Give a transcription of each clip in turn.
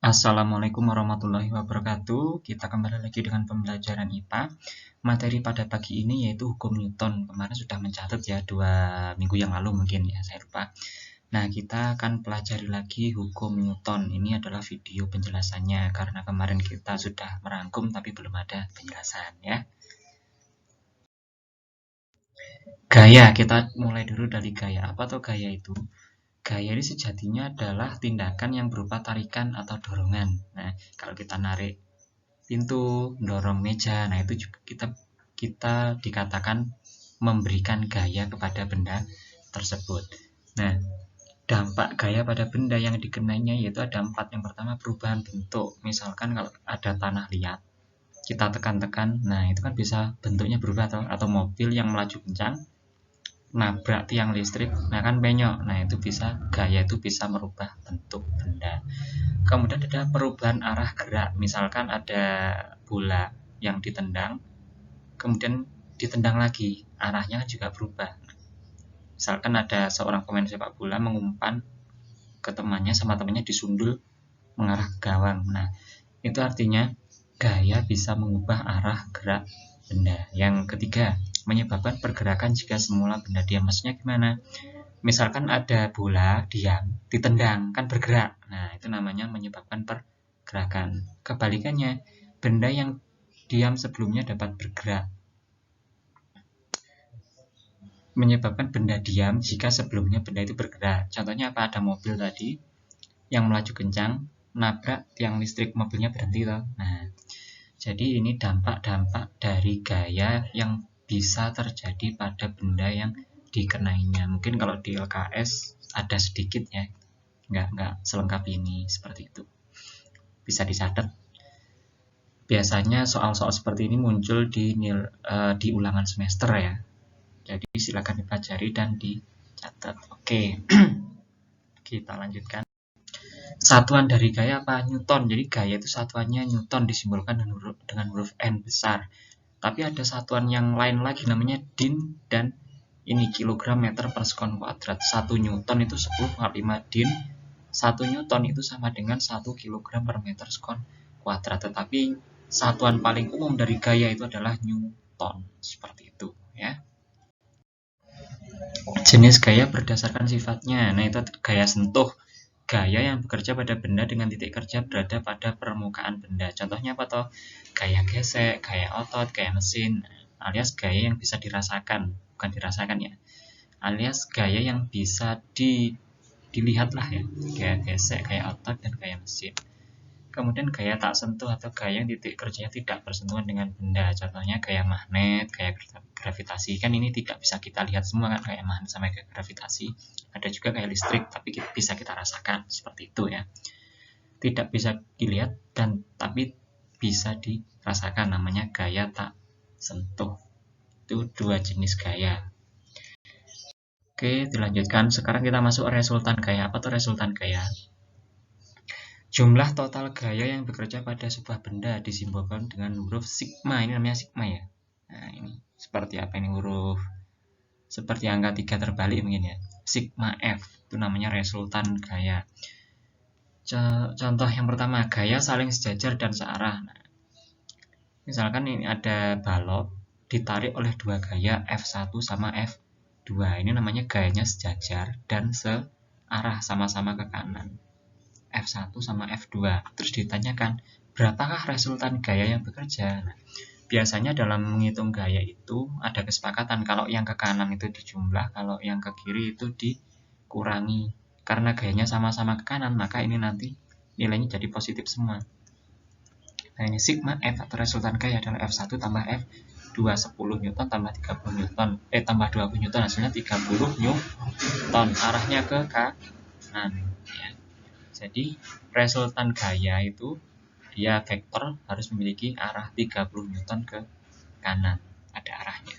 Assalamualaikum warahmatullahi wabarakatuh. Kita kembali lagi dengan pembelajaran IPA. Materi pada pagi ini yaitu hukum Newton. Kemarin sudah mencatat ya 2 minggu yang lalu mungkin ya, saya lupa. Nah, kita akan pelajari lagi hukum Newton. Ini adalah video penjelasannya karena kemarin kita sudah merangkum tapi belum ada penjelasan ya. Gaya, kita mulai dulu dari gaya. Apa tuh gaya itu? Gaya ini sejatinya adalah tindakan yang berupa tarikan atau dorongan. Nah, kalau kita narik pintu, dorong meja, nah itu juga kita dikatakan memberikan gaya kepada benda tersebut. Nah, dampak gaya pada benda yang dikenainya yaitu ada 4. Yang pertama, perubahan bentuk. Misalkan kalau ada tanah liat, kita tekan-tekan, nah itu kan bisa bentuknya berubah atau mobil yang melaju kencang nabrak tiang listrik, nah kan penyok. Nah itu bisa, gaya itu bisa merubah bentuk benda. Kemudian ada perubahan arah gerak. Misalkan ada bola yang ditendang, kemudian ditendang lagi, arahnya juga berubah. Misalkan ada seorang pemain sepak bola mengumpan ke temannya, sama temannya disundul mengarah ke gawang. Nah, itu artinya gaya bisa mengubah arah gerak benda. Yang ketiga, menyebabkan pergerakan jika semula benda diam. Maksudnya gimana? Misalkan ada bola diam, ditendang, kan bergerak. Nah, itu namanya menyebabkan pergerakan. Kebalikannya, benda yang diam sebelumnya dapat bergerak. Menyebabkan benda diam jika sebelumnya benda itu bergerak. Contohnya apa? Ada mobil tadi yang melaju kencang, nabrak tiang listrik, mobilnya berhenti toh. Nah, jadi ini dampak-dampak dari gaya yang bisa terjadi pada benda yang dikenainya. Mungkin kalau di LKS ada sedikit ya, nggak selengkap ini, seperti itu. Bisa dicatat. Biasanya soal-soal seperti ini muncul di ulangan semester ya. Jadi silakan dipelajari dan dicatat. Oke, kita lanjutkan. Satuan dari gaya apa? Newton. Jadi gaya itu satuannya Newton, disimbolkan dengan huruf N besar. Tapi ada satuan yang lain lagi namanya din dan ini kilogram meter per sekon kuadrat. 1 Newton itu 10/5 din. 1 Newton itu sama dengan 1 kilogram per meter sekon kuadrat. Tetapi satuan paling umum dari gaya itu adalah Newton. Seperti itu ya. Jenis gaya berdasarkan sifatnya. Nah, itu gaya sentuh. Gaya yang bekerja pada benda dengan titik kerja berada pada permukaan benda. Contohnya apa toh? Gaya gesek, gaya otot, gaya mesin, alias gaya yang bisa dirasakan, bukan dirasakan ya. Alias gaya yang bisa dilihat lah ya. Gaya gesek, gaya otot, dan gaya mesin. Kemudian gaya tak sentuh atau gaya yang titik kerjanya tidak bersentuhan dengan benda. Contohnya gaya magnet, gaya gravitasi. Kan ini tidak bisa kita lihat semua kan, gaya magnet sama gaya gravitasi. Ada juga gaya listrik, tapi bisa kita rasakan. Seperti itu ya. Tidak bisa dilihat dan tapi bisa dirasakan, namanya gaya tak sentuh. Itu 2 jenis gaya. Oke, dilanjutkan. Sekarang kita masuk resultan gaya. Apa tuh resultan gaya? Jumlah total gaya yang bekerja pada sebuah benda disimbolkan dengan huruf sigma. Ini namanya sigma ya. Nah, ini seperti apa ini huruf? Seperti angka 3 terbalik mungkin ya. Sigma F itu namanya resultan gaya. Contoh yang pertama, gaya saling sejajar dan searah. Nah, misalkan ini ada balok ditarik oleh 2 gaya F1 sama F2. Ini namanya gayanya sejajar dan searah, sama-sama ke kanan. F1 sama F2. Terus ditanyakan, berapakah resultan gaya yang bekerja? Nah, biasanya dalam menghitung gaya itu ada kesepakatan kalau yang ke kanan itu dijumlah, kalau yang ke kiri itu dikurangi. Karena gayanya sama-sama ke kanan, maka ini nanti nilainya jadi positif semua. Nah, ini sigma F atau resultan gaya adalah F1 tambah F2, 10 Newton tambah 30 Newton. Tambah 20 Newton, hasilnya 30 Newton. Arahnya ke kanan. Ya. Jadi resultan gaya itu dia vektor harus memiliki arah 30 Newton ke kanan, ada arahnya.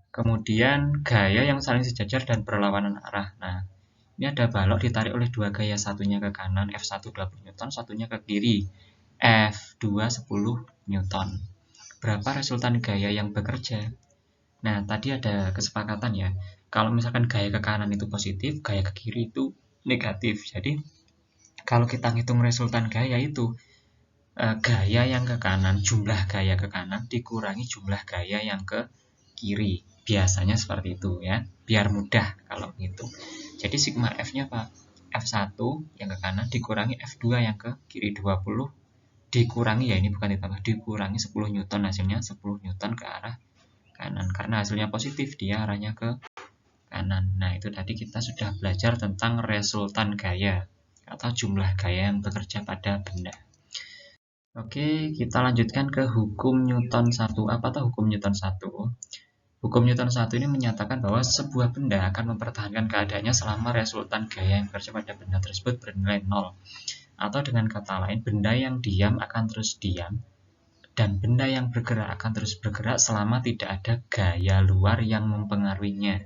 Kemudian gaya yang saling sejajar dan berlawanan arah. Nah, ini ada balok ditarik oleh 2 gaya, satunya ke kanan F1 20 Newton, satunya ke kiri F2 10 Newton. Berapa resultan gaya yang bekerja? Nah, tadi ada kesepakatan ya. Kalau misalkan gaya ke kanan itu positif, gaya ke kiri itu negatif. Jadi Kalau kita ngitung resultan gaya itu gaya yang ke kanan, jumlah gaya ke kanan dikurangi jumlah gaya yang ke kiri. Biasanya seperti itu ya, biar mudah kalau gitu. Jadi sigma F-nya apa? F1 yang ke kanan dikurangi F2 yang ke kiri 20 dikurangi ya, ini bukan ditambah, dikurangi 10 Newton, hasilnya 10 Newton ke arah kanan. Karena hasilnya positif, dia arahnya ke kanan. Nah, itu tadi kita sudah belajar tentang resultan gaya atau jumlah gaya yang bekerja pada benda. Oke, kita lanjutkan ke hukum Newton 1. Apa tuh hukum Newton 1? Hukum Newton 1 ini menyatakan bahwa sebuah benda akan mempertahankan keadaannya selama resultan gaya yang bekerja pada benda tersebut bernilai 0. Atau dengan kata lain, benda yang diam akan terus diam, dan benda yang bergerak akan terus bergerak selama tidak ada gaya luar yang mempengaruhinya.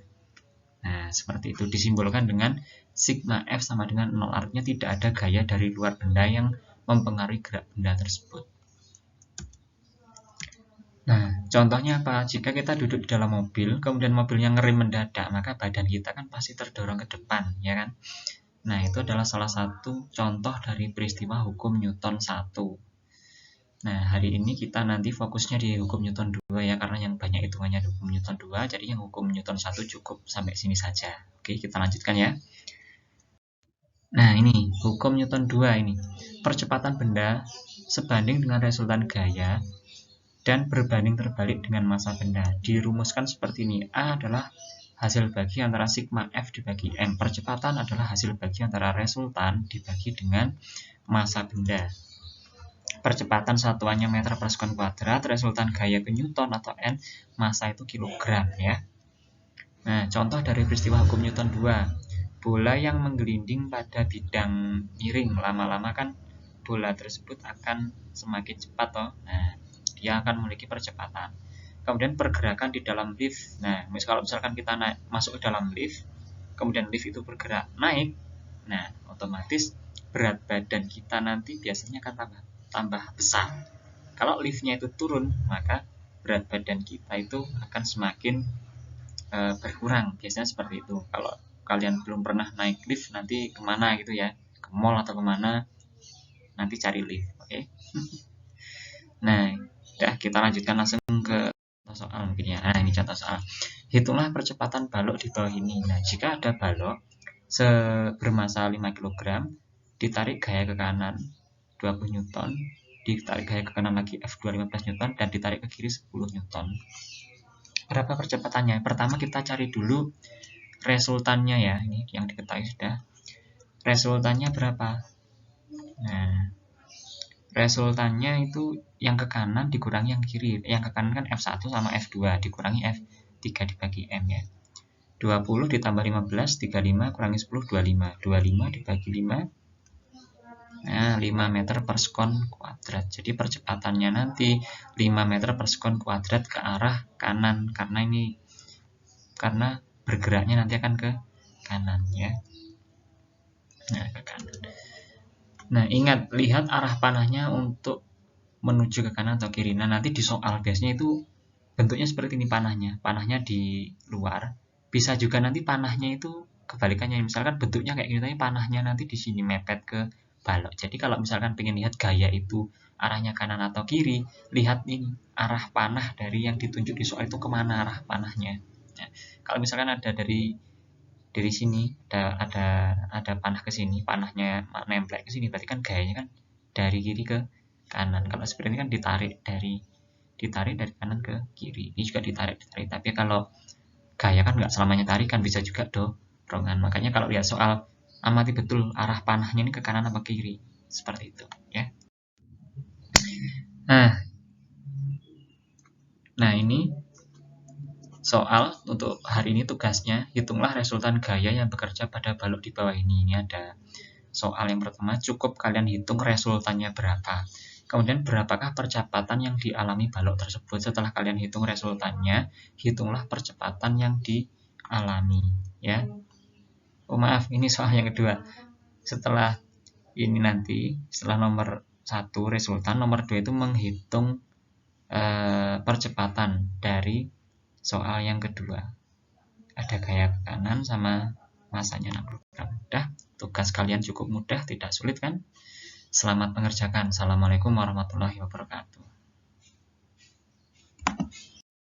Nah, seperti itu disimbolkan dengan sigma F sama dengan 0. Artinya tidak ada gaya dari luar benda yang mempengaruhi gerak benda tersebut. Nah, contohnya apa? Jika kita duduk di dalam mobil, kemudian mobilnya ngerem mendadak, maka badan kita kan pasti terdorong ke depan, ya kan? Nah, itu adalah salah satu contoh dari peristiwa hukum Newton 1. Nah, hari ini kita nanti fokusnya di hukum Newton 2 ya, karena yang banyak hitungannya di hukum Newton 2, jadi yang hukum Newton 1 cukup sampai sini saja. Oke, kita lanjutkan ya. Nah, ini hukum Newton 2 ini. Percepatan benda sebanding dengan resultan gaya dan berbanding terbalik dengan massa benda. Dirumuskan seperti ini. A adalah hasil bagi antara sigma F dibagi M. Percepatan adalah hasil bagi antara resultan dibagi dengan massa benda. Percepatan satuannya meter per sekon kuadrat, resultan gaya ke Newton atau N, massa itu kilogram ya. Nah, contoh dari peristiwa hukum Newton 2. Bola yang menggelinding pada bidang miring lama-lama kan bola tersebut akan semakin cepat toh. Nah, dia akan memiliki percepatan. Kemudian pergerakan di dalam lift. Nah, kalau misalkan kita masuk ke dalam lift, kemudian lift itu bergerak naik, nah otomatis berat badan kita nanti biasanya akan tambah besar. Kalau liftnya itu turun, maka berat badan kita itu akan semakin berkurang. Biasanya seperti itu. Kalau kalian belum pernah naik lift, nanti kemana gitu ya, ke mall atau kemana, nanti cari lift. Oke. Nah, ya kita lanjutkan langsung ke soal mungkin ya. Nah, ini contoh soal. Hitunglah percepatan balok di bawah ini. Nah, jika ada balok bermassa 5 kg, ditarik gaya ke kanan 20 Newton, ditarik gaya ke kanan lagi F2 15 Newton, dan ditarik ke kiri 10 Newton. Berapa percepatannya? Pertama kita cari dulu resultannya ya. Ini yang diketahui sudah. Resultannya berapa? Nah, resultannya itu yang ke kanan dikurangi yang kiri. Yang ke kanan kan F1 sama F2 dikurangi F3 dibagi M ya. 20 ditambah 15, 35 kurangi 10, 25. 25 dibagi 5. Nah, 5 meter per sekon kuadrat. Jadi percepatannya nanti 5 meter per sekon kuadrat ke arah kanan. Karena bergeraknya nanti akan ke kanan ya. Nah, ke kanan. Nah, ingat, lihat arah panahnya untuk menuju ke kanan atau kiri. Nah, nanti di soal biasanya itu bentuknya seperti ini panahnya. Panahnya di luar. Bisa juga nanti panahnya itu kebalikannya. Misalkan bentuknya kayak gini, tapi panahnya nanti di sini mepet ke balok. Jadi kalau misalkan pengen lihat gaya itu arahnya kanan atau kiri, lihat ini arah panah dari yang ditunjuk di soal itu kemana arah panahnya. Nah, kalau misalkan ada dari sini ada panah ke sini, panahnya nempel ke sini, berarti kan gayanya kan dari kiri ke kanan. Kalau seperti ini kan ditarik dari kanan ke kiri. Ini juga ditarik. Tapi kalau gaya kan nggak selamanya tarikan, bisa juga dorongan. Makanya kalau lihat soal, amati betul arah panahnya ini ke kanan apa ke kiri. Seperti itu ya. Nah ini soal untuk hari ini tugasnya, hitunglah resultan gaya yang bekerja pada balok di bawah ini. Ini ada soal yang pertama, cukup kalian hitung resultannya berapa. Kemudian berapakah percepatan yang dialami balok tersebut. Setelah kalian hitung resultannya, hitunglah percepatan yang dialami ya. Oh maaf, ini soal yang kedua. Setelah ini nanti, setelah nomor 1 resultan, nomor 2 itu menghitung percepatan dari soal yang kedua. Ada gaya ke kanan sama massanya 60 gram. Udah. tugas kalian cukup mudah, tidak sulit kan? Selamat mengerjakan. Assalamualaikum warahmatullahi wabarakatuh.